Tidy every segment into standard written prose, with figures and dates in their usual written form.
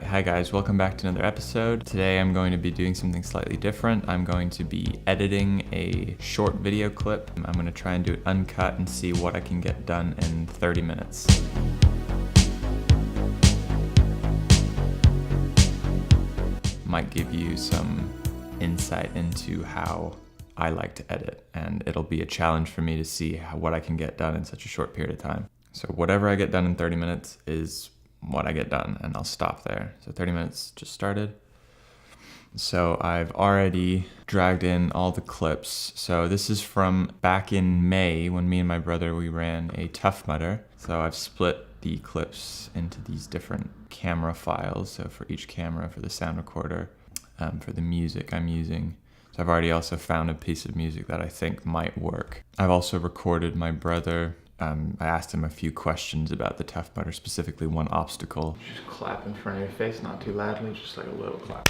Hi guys, welcome back to another episode. Today I'm going to be doing something slightly different. I'm going to be editing a short video clip. I'm going to try and do it uncut and see what I can get done in 30 minutes. Might give you some insight into how I like to edit, and it'll be a challenge for me to see what I can get done in such a short period of time. So whatever I get done in 30 minutes is what I get done, and I'll stop there. So 30 minutes just started. So I've already dragged in all the clips. So this is from back in May when me and my brother, we ran a Tough Mudder. So I've split the clips into these different camera files. So for each camera, for the sound recorder, for the music I'm using. So I've already also found a piece of music that I think might work. I've also recorded my brother. I asked him a few questions about the Tough Mudder, specifically one obstacle. Just clap in front of your face, not too loudly, just like a little clap.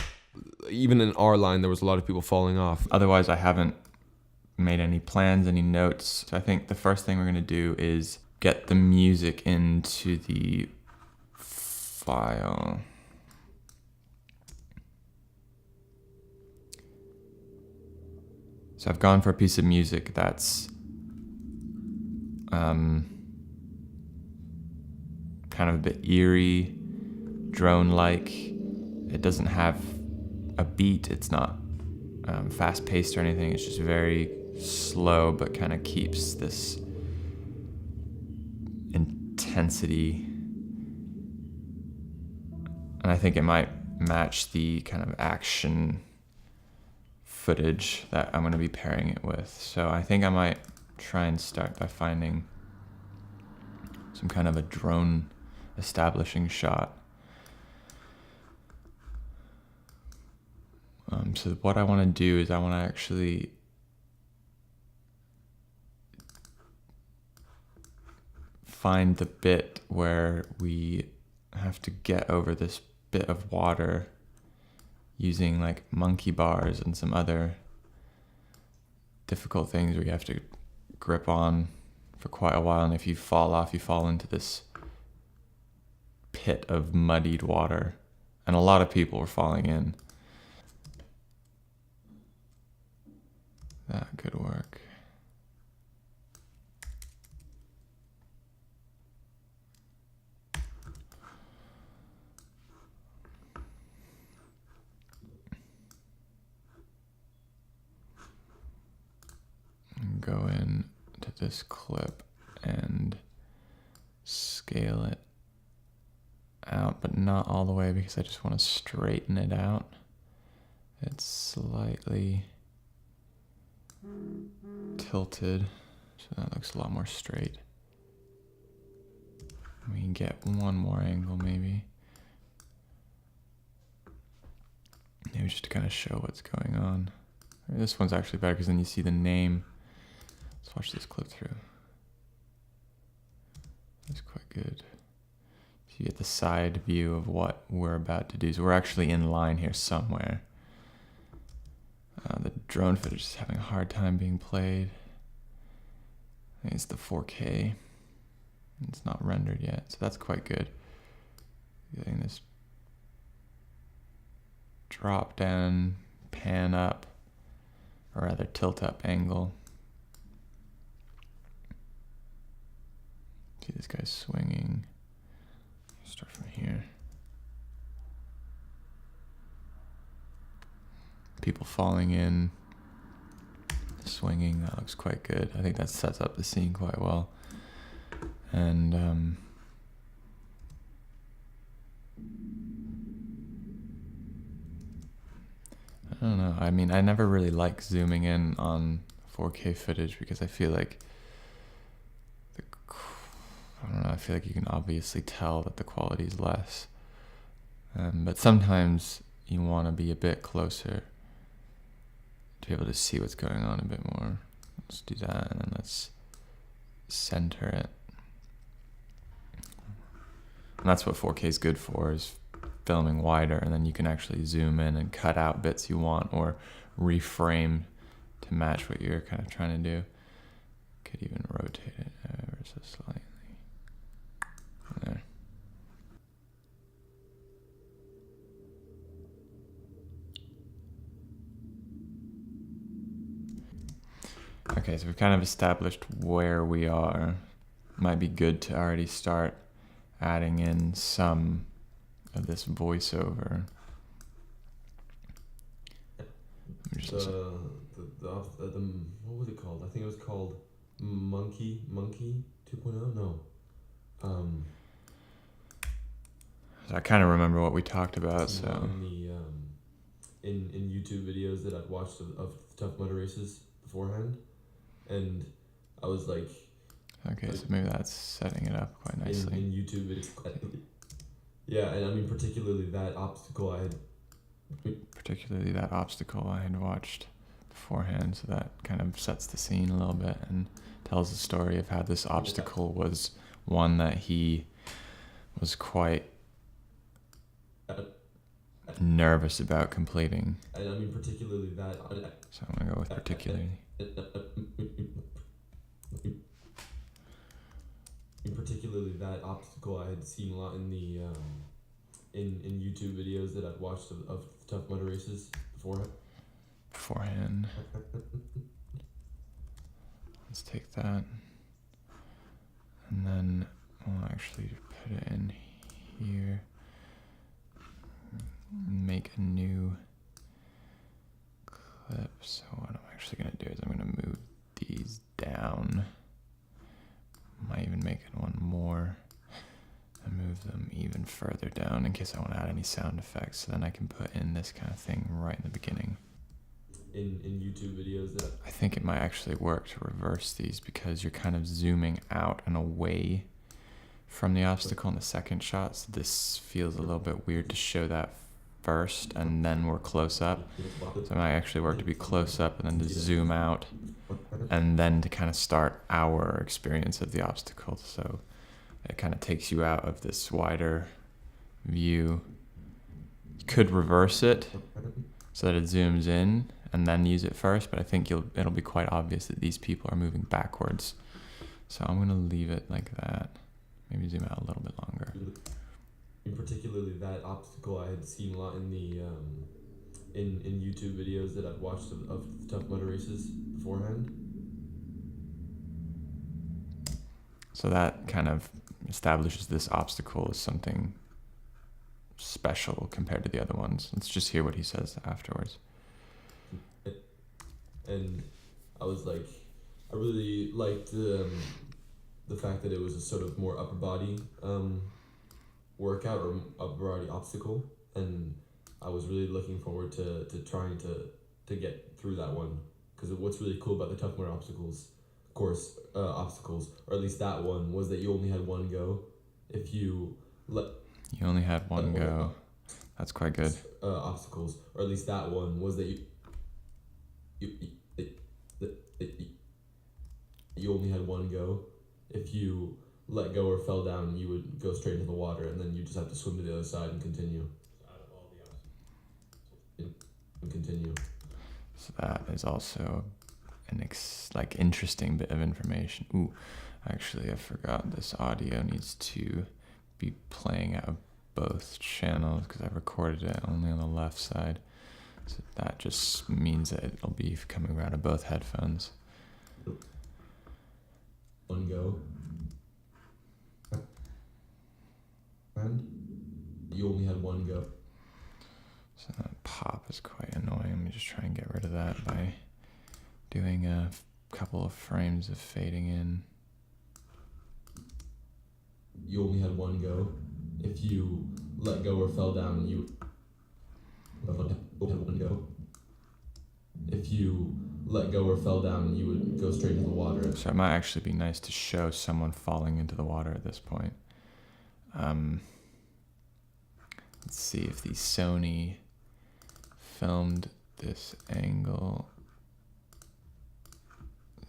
Even in our line, there was a lot of people falling off. Otherwise, I haven't made any plans, any notes. So I think the first thing we're gonna do is get the music into the file. So I've gone for a piece of music that's kind of a bit eerie, drone-like. It doesn't have a beat, it's not fast-paced or anything, it's just very slow, but kind of keeps this intensity. And I think it might match the kind of action footage that I'm going to be pairing it with. So I think I might try and start by finding some kind of a drone establishing shot. So what I want to do is I want to actually find the bit where we have to get over this bit of water using like monkey bars and some other difficult things where you have to grip on for quite a while, and if you fall off, you fall into this pit of muddied water, and a lot of people were falling in. That could work. Go in to this clip and scale it out, but not all the way because I just want to straighten it out. It's slightly tilted, so that looks a lot more straight. We can get one more angle maybe. Maybe just to kind of show what's going on. This one's actually better because then you see the name. Let's watch this clip through. That's quite good. So you get the side view of what we're about to do. So we're actually in line here somewhere. The drone footage is having a hard time being played. I think it's the 4K. It's not rendered yet, so that's quite good. Getting this drop down, pan up, or rather tilt up angle. See this guy's swinging. Start from here. People falling in, swinging, that looks quite good. I think that sets up the scene quite well. And I don't know, I mean, I never really like zooming in on 4K footage because I feel like I don't know, I feel like you can obviously tell that the quality is less. But sometimes you want to be a bit closer to be able to see what's going on a bit more. Let's do that, and then let's center it. And that's what 4K is good for, is filming wider, and then you can actually zoom in and cut out bits you want or reframe to match what you're kind of trying to do. Could even rotate it ever so slightly. There. Okay, so we've kind of established where we are. Might be good to already start adding in some of this voiceover. What was it called? I think it was called Monkey 2.0. No. So I kind of remember what we talked about. So in YouTube videos that I'd watched of Tough Mudder races beforehand, and I was like, okay, so maybe that's setting it up quite nicely. In YouTube videos, yeah, and I mean particularly that obstacle I had watched beforehand, so that kind of sets the scene a little bit and tells the story of how this obstacle was one that he was quite nervous about completing. And I mean particularly that. So I'm gonna go with particularly. Particularly that obstacle I had seen a lot in the in YouTube videos that I'd watched of Tough Mudder races beforehand. Let's take that, and then we'll actually put it in here. Make a new clip. So what I'm actually going to do is I'm going to move these down. Might even make it one more and move them even further down in case I want to add any sound effects. So then I can put in this kind of thing right in the beginning. In YouTube videos that I think it might actually work to reverse these because you're kind of zooming out and away from the obstacle in the second shot. So this feels a little bit weird to show that first and then we're close up. So it might actually work to be close up and then to zoom out and then to kind of start our experience of the obstacle. So it kind of takes you out of this wider view. You could reverse it so that it zooms in and then use it first, but I think it'll be quite obvious that these people are moving backwards. So I'm gonna leave it like that. Maybe zoom out a little bit longer. In particularly that obstacle I had seen a lot in the in YouTube videos that I'd watched of Tough Mudder races beforehand. So that kind of establishes this obstacle as something special compared to the other ones. Let's just hear what he says afterwards. And I was like, I really liked the fact that it was a sort of more upper body workout or upper body obstacle, and I was really looking forward to trying to get through that one, because what's really cool about the Tough Mudder obstacles, or at least that one, was that you only had one go. If you You only had one go. That's quite good. Obstacles, or at least that one, was that you only had one go. If you let go or fell down, you would go straight into the water, and then you just have to swim to the other side and continue. So that is also an interesting bit of information. Ooh, actually I forgot this audio needs to be playing out of both channels because I recorded it only on the left side. So that just means that it'll be coming out of both headphones. One go. And you only had one go. So that pop is quite annoying. Let me just try and get rid of that by doing a couple of frames of fading in. You only had one go. If you let go or fell down, you had one go. If you let go or fell down, you would go straight into the water. So it might actually be nice to show someone falling into the water at this point. Let's see if the Sony filmed this angle.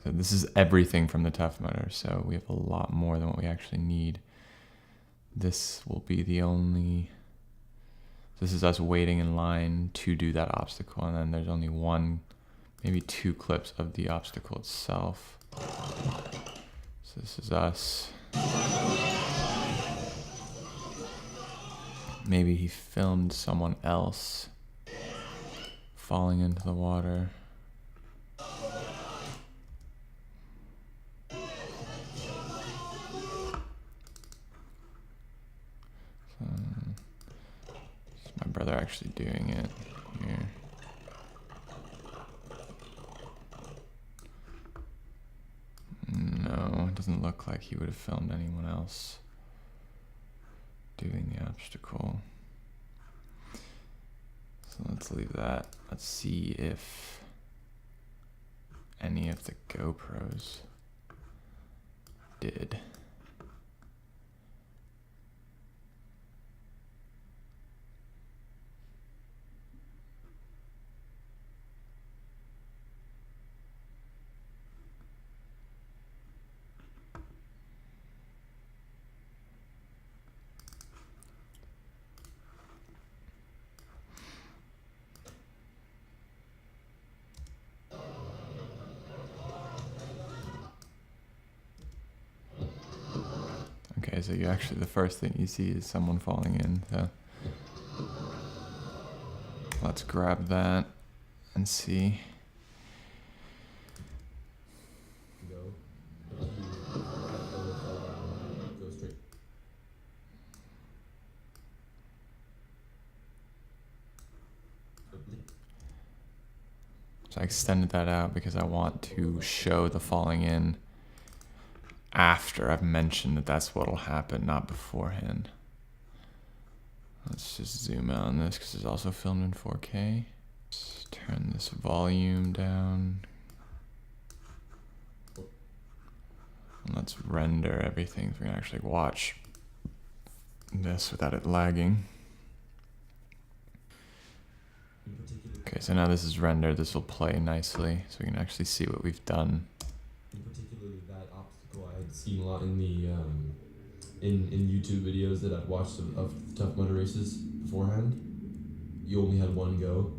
So this is everything from the Tough Mudder, so we have a lot more than what we actually need. This will be the only... This is us waiting in line to do that obstacle, and then there's only one, maybe two clips of the obstacle itself. So this is us. Maybe he filmed someone else falling into the water. my brother actually doing it here. No, it doesn't look like he would have filmed anyone else doing the obstacle. So let's leave that. Let's see if any of the GoPros did. Okay, so you actually, the first thing you see is someone falling in. So let's grab that and see. So I extended that out because I want to show the falling in after I've mentioned that that's what'll happen, not beforehand. Let's just zoom out on this because it's also filmed in 4K. Let's turn this volume down. And let's render everything so we can actually watch this without it lagging. Okay, so now this is rendered. This will play nicely so we can actually see what we've done. Particularly that obstacle I had seen a lot in the in YouTube videos that I've watched of Tough Mudder races beforehand. You only had one go.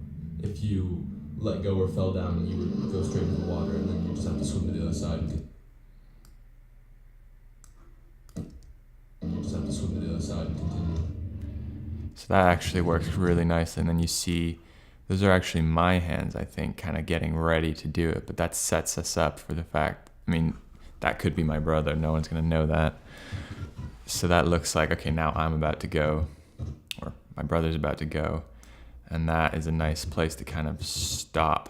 If you let go or fell down, you would go straight into the water, and then you just have to swim to the other side. You just have to swim to the other side and continue. So that actually works really nicely, and then you see those are actually my hands, I think, kind of getting ready to do it, but that sets us up for the fact, I mean, that could be my brother, no one's going to know that. So that looks like, okay, now I'm about to go, or my brother's about to go, and that is a nice place to kind of stop.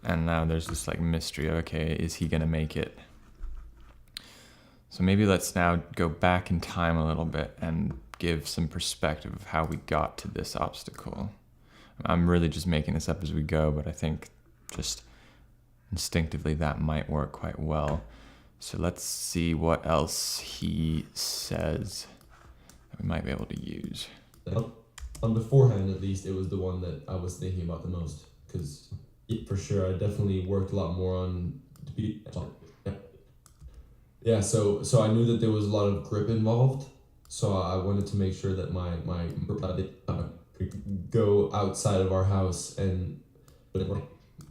And now there's this like mystery of, okay, is he going to make it? So maybe let's now go back in time a little bit and give some perspective of how we got to this obstacle. I'm really just making this up as we go, but I think just instinctively that might work quite well. So let's see what else he says that we might be able to use. On beforehand, at least, it was the one that I was thinking about the most, because for sure I definitely worked a lot more on yeah, so I knew that there was a lot of grip involved, so I wanted to make sure that my could go outside of our house. And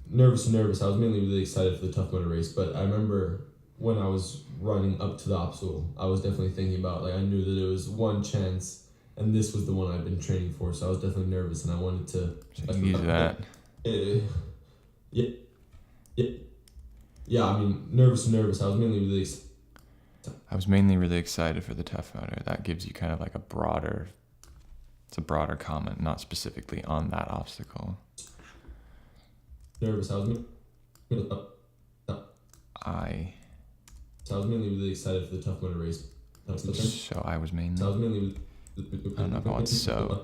nervous. I was mainly really excited for the Tough Mudder race, but I remember when I was running up to the obstacle, I was definitely thinking about, like, I knew that it was one chance, and this was the one I'd been training for, so I was definitely nervous, and I wanted to use that. Yeah, I mean, nervous. I was mainly really excited for the Tough Mudder. That gives you kind of like it's a broader comment, not specifically on that obstacle. Nervous. I was mainly really excited for the Tough Mudder race. So I was mainly. I don't know if I want so.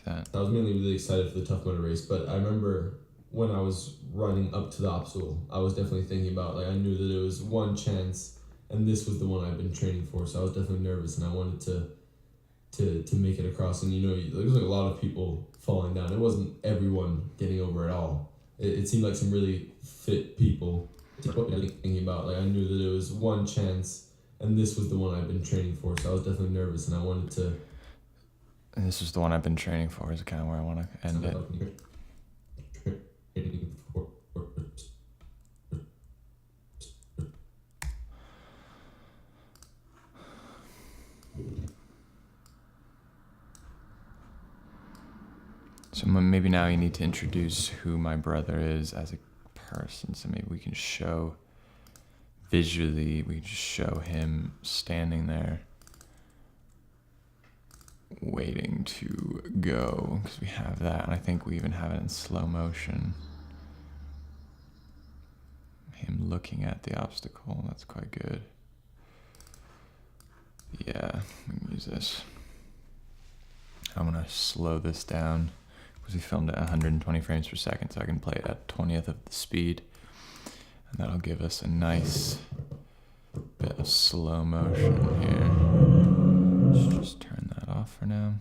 That. I was mainly really excited for the Tough Mudder race, but I remember when I was running up to the obstacle, I was definitely thinking about, like, I knew that it was one chance, and this was the one I'd been training for, so I was definitely nervous, and I wanted to make it across. And there was like a lot of people falling down. It wasn't everyone getting over at all. It seemed like some really fit people. Thinking about, like, I knew that it was one chance, and this was the one I'd been training for, so I was definitely nervous, and I wanted to. And this is the one I've been training for, is kind of where I want to end it. So maybe now you need to introduce who my brother is as a person. So maybe we can show visually we just show him standing there waiting to go, because we have that, and I think we even have it in slow motion. Him looking at the obstacle, that's quite good. Yeah, we can use this. I'm gonna slow this down because we filmed at 120 frames per second, so I can play it at 20th of the speed. And that'll give us a nice bit of slow motion here. Let's just turn that off for now.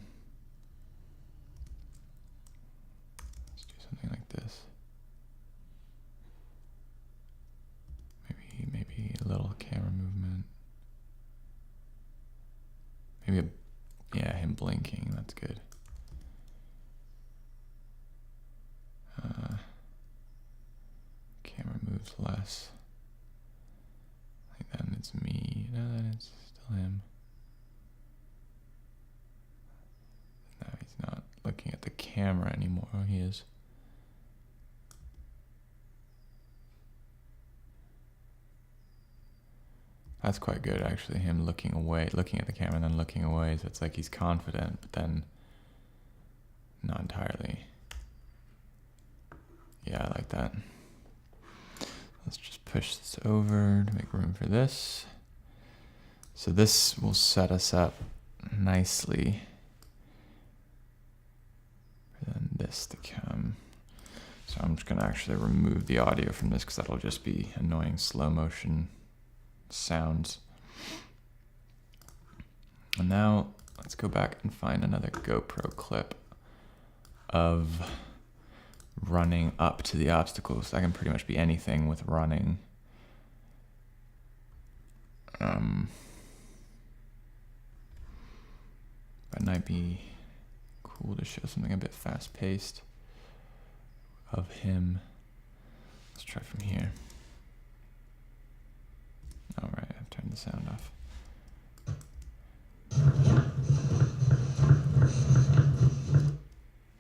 Let's do something like this. Maybe a little camera movement. Maybe yeah, him blinking, that's good. Camera moves less. Like then it's me. No, then it's still him. Now he's not looking at the camera anymore. Oh, he is. That's quite good, actually. Him looking away, looking at the camera and then looking away. So it's like he's confident, but then not entirely. Yeah, I like that. Let's just push this over to make room for this. So this will set us up nicely for then this to come. So I'm just gonna actually remove the audio from this because that'll just be annoying slow motion sounds. And now let's go back and find another GoPro clip of running up to the obstacles. That can pretty much be anything with running. That might be cool to show something a bit fast-paced of him. Let's try from here. All right, I've turned the sound off.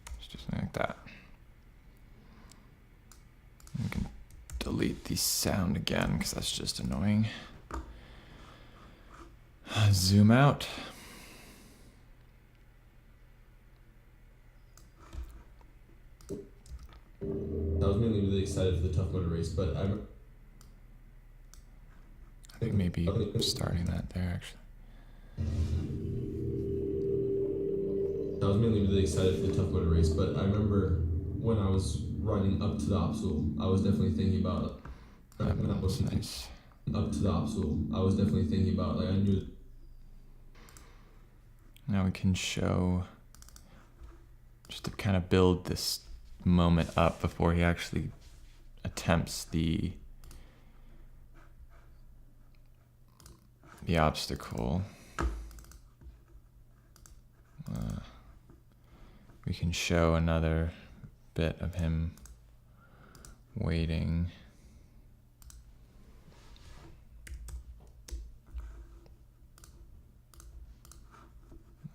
Let's do something like that. We can delete the sound again because that's just annoying. Zoom out. I was mainly really excited for the Tough Mudder race, but I think maybe starting that there actually. I was mainly really excited for the Tough Mudder race, but I remember when I was running up to the obstacle, I was definitely thinking about Nice. Up to the obstacle. I was definitely thinking about, like, I knew. Now we can show, just to kind of build this moment up before he actually attempts the obstacle. We can show another bit of him waiting.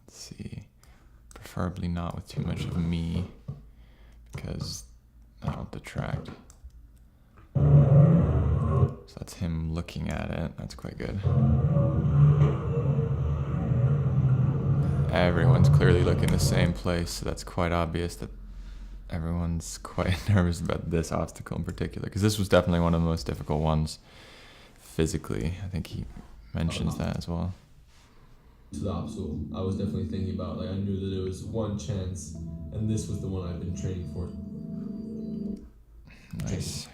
Let's see, preferably not with too much of me because that'll detract. So that's him looking at it. That's quite good. Everyone's clearly looking the same place, so that's quite obvious that everyone's quite nervous about this obstacle in particular, because this was definitely one of the most difficult ones physically. I think he mentions that as well. To the obstacle, I was definitely thinking about, like, I knew that it was one chance, and this was the one I've been training for. Nice.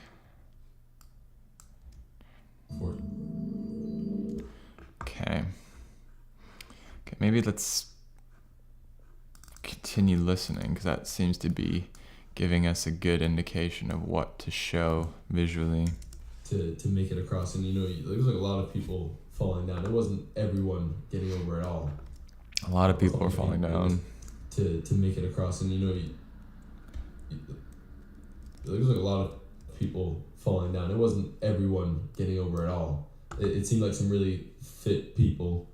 Okay, maybe let's continue listening, because that seems to be giving us a good indication of what to show visually. To make it across, and there was like a lot of people falling down. It wasn't everyone getting over at all. A lot of people are falling down. To make it across, and there was like a lot of people falling down. It wasn't everyone getting over at all. It seemed like some really fit people.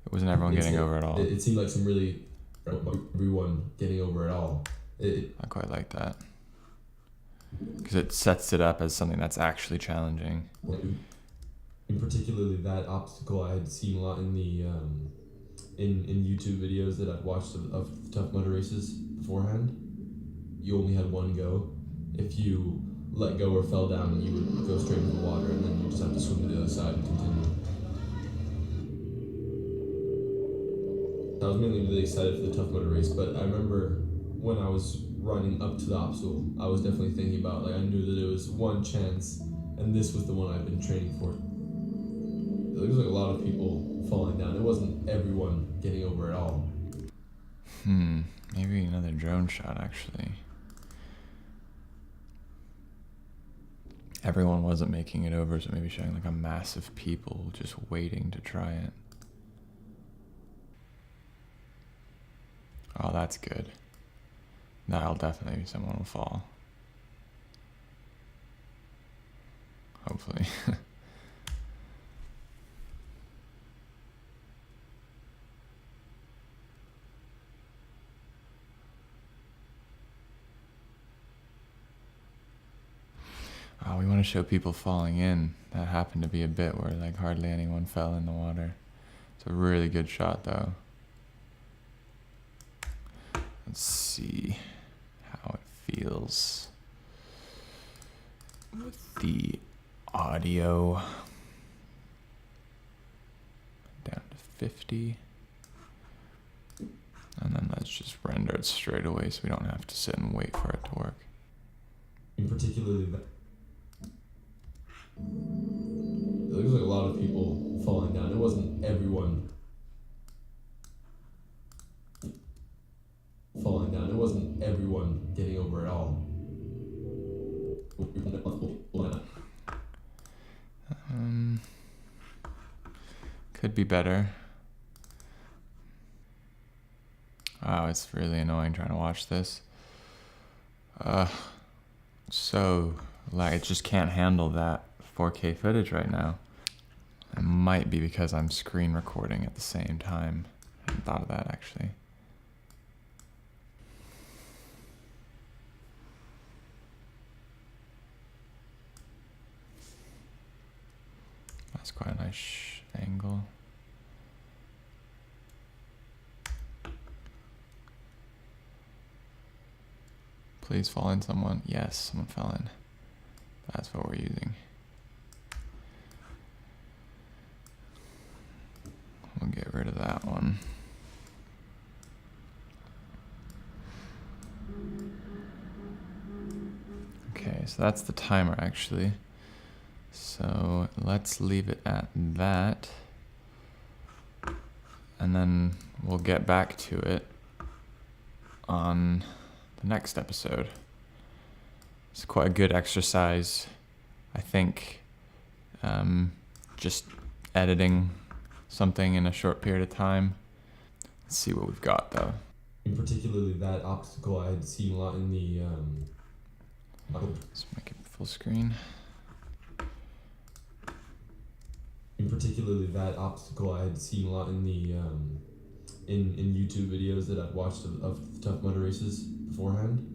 It wasn't everyone getting over at all. It seemed like some really everyone getting over at all. I quite like that, because it sets it up as something that's actually challenging. In particularly that obstacle I had seen a lot in the in YouTube videos that I'd watched of Tough Mudder races beforehand. You only had one go. If you let go or fell down, you would go straight into the water, and then you just have to swim to the other side and continue. I was mainly really excited for the Tough Mudder race, but I remember when I was running up to the obstacle, I was definitely thinking about, like, I knew that it was one chance, and this was the one I'd been training for. There was like a lot of people falling down. It wasn't everyone getting over at all. Maybe another drone shot, actually. Everyone wasn't making it over, so maybe showing like a mass of people just waiting to try it. Oh, that's good. That'll definitely be someone will fall. Hopefully. Oh, we want to show people falling in. That happened to be a bit where like hardly anyone fell in the water. It's a really good shot though. Let's see how it feels with the audio. Down to 50. And then let's just render it straight away so we don't have to sit and wait for it to work. In particularly that. There was like a lot of people falling down. It wasn't everyone falling down. It wasn't everyone getting over at all. Could be better. Wow, it's really annoying trying to watch this. So, like, it just can't handle that 4K footage right now. It might be because I'm screen recording at the same time. I hadn't thought of that, actually. That's quite a nice angle. Please fall in, someone. Yes, someone fell in. That's what we're using. We'll get rid of that one. Okay, so that's the timer actually. So let's leave it at that. And then we'll get back to it on the next episode. It's quite a good exercise, I think. Just editing something in a short period of time. Let's see what we've got though. In particularly that obstacle I had seen a lot in the Let's make it full screen. In particularly that obstacle I had seen a lot in the in YouTube videos that I'd watched of Tough Mudder races beforehand.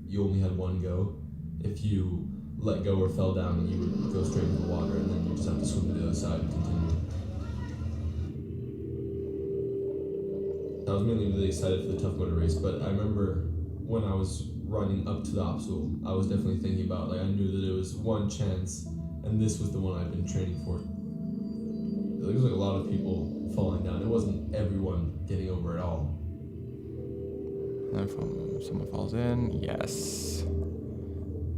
You only had one go. If you let go or fell down, you would go straight into the water, and then you just have to swim to the other side and continue. I was mainly really excited for the Tough Mudder race, but I remember when I was running up to the obstacle, I was definitely thinking about, like, I knew that it was one chance, and this was the one I'd been training for. There was like a lot of people falling down. It wasn't everyone getting over at all. And if someone falls in, yes.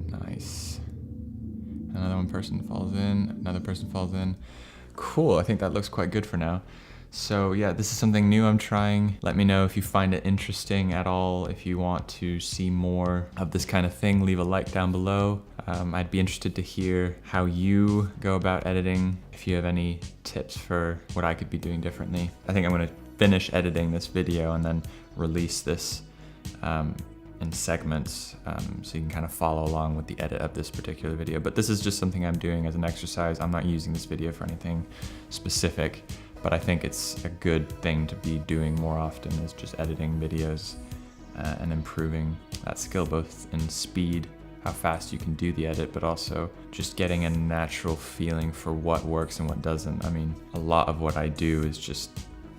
Nice. Another one person falls in, another person falls in. Cool, I think that looks quite good for now. So yeah, this is something new I'm trying. Let me know if you find it interesting at all. If you want to see more of this kind of thing, leave a like down below. I'd be interested to hear how you go about editing. If you have any tips for what I could be doing differently. I think I'm gonna finish editing this video and then release this in segments so you can kind of follow along with the edit of this particular video. But this is just something I'm doing as an exercise. I'm not using this video for anything specific, but I think it's a good thing to be doing more often, is just editing videos and improving that skill both in speed how fast you can do the edit, but also just getting a natural feeling for what works and what doesn't. I mean, a lot of what I do is just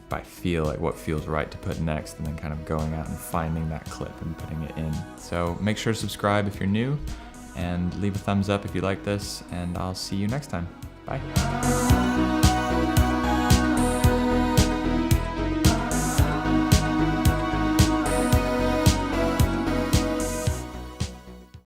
by feel, like what feels right to put next, and then kind of going out and finding that clip and putting it in. So make sure to subscribe if you're new, and leave a thumbs up if you like this, and I'll see you next time. Bye.